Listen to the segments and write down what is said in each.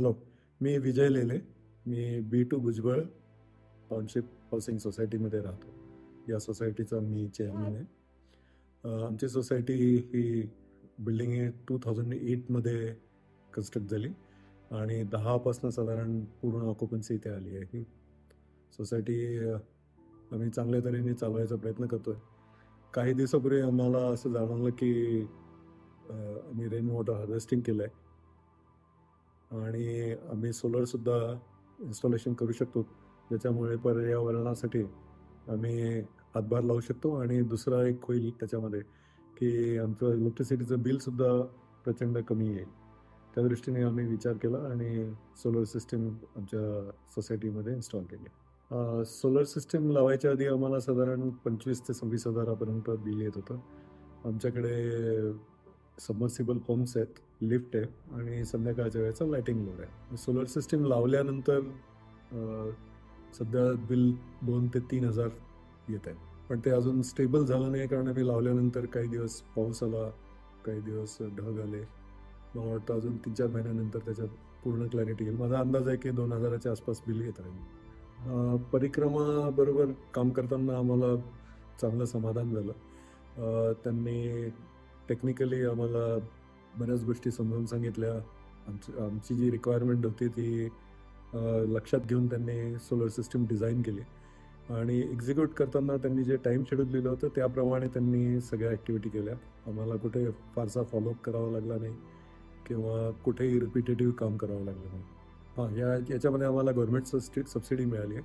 Hello, मी विजय लेले. मी B2 Bhujbal township housing सोसायटीमध्ये राहतो. या सोसायटीचा मी चेअरमन आहे. आमची सोसायटी ही बिल्डिंग ही 2008मध्ये कन्स्ट्रक्ट झाली आणि 10 साधारण पूर्ण ऑक्युपन्सी इथे आली आहे. ही सोसायटी आम्ही चांगल्या तऱ्हेने चालवायचा प्रयत्न करतोय. काही दिवसापूर्वी आम्हाला असं जाणवलं की आम्ही रेन वॉटर हार्वेस्टिंग केलं आहे आणि आम्ही सोलरसुद्धा इन्स्टॉलेशन करू शकतो, ज्याच्यामुळे पर्यावरणासाठी आम्ही हातभार लावू शकतो. आणि दुसरा एक होईल त्याच्यामध्ये की आमचं इलेक्ट्रिसिटीचं बिलसुद्धा प्रचंड कमी येईल. त्या दृष्टीने आम्ही विचार केला आणि सोलर सिस्टीम आमच्या सोसायटीमध्ये इन्स्टॉल केली. सोलर सिस्टीम लावायच्या आधी आम्हाला साधारण 25,000 ते 26,000पर्यंत बिल येत होतं. आमच्याकडे सबमर्सिबल पंप्स आहेत, लिफ्ट आहे आणि संध्याकाळच्या वेळेचा लाईटिंग लोड आहे. सोलर सिस्टीम लावल्यानंतर सध्या बिल 2,000 ते 3,000 येत आहे. पण ते अजून स्टेबल झालं नाही, कारण आम्ही लावल्यानंतर काही दिवस पाऊस आला, काही दिवस ढग आले. मला वाटतं अजून 3-4 महिन्यानंतर त्याच्यात पूर्ण क्लॅरिटी येईल. माझा अंदाज आहे की 2,000च्या आसपास बिल येत राहील. परिक्रमाबरोबर काम करताना आम्हाला चांगलं समाधान झालं. त्यांनी टेक्निकली आम्हाला बऱ्याच गोष्टी समजावून सांगितल्या. आमची जी रिक्वायरमेंट होती ती लक्षात घेऊन त्यांनी सोलर सिस्टीम डिझाईन केली आणि एक्झिक्यूट करताना त्यांनी जे टाईम शेड्यूल दिलं होतं त्याप्रमाणे त्यांनी सगळ्या ॲक्टिव्हिटी केल्या. आम्हाला कुठे फारसा फॉलोअप करावा लागला नाही किंवा कुठेही रिपिटेटिव्ह काम करावं लागलं नाही. याच्यामध्ये आम्हाला गव्हर्नमेंट सबसिडी मिळाली आहे.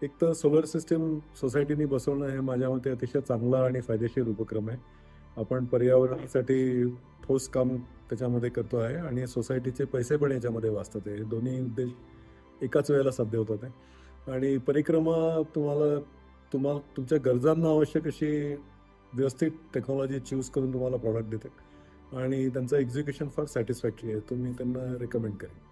एक तर सोलर सिस्टीम सोसायटीने बसवणं हे माझ्या मते अतिशय चांगला आणि फायदेशीर उपक्रम आहे. आपण पर्यावरणासाठी ठोस काम त्याच्यामध्ये करतो आहे आणि सोसायटीचे पैसे पण याच्यामध्ये वाचतात आहे. दोन्ही उद्देश एकाच वेळेला साध्य होतात आहे. आणि परिक्रमा तुमच्या गरजांना आवश्यक अशी व्यवस्थित टेक्नॉलॉजी चूज करून तुम्हाला प्रॉडक्ट देते आणि त्यांचं एक्झिक्युशन फार सॅटिस्फॅक्टरी आहे. तुम्ही त्यांना रेकमेंड करेन.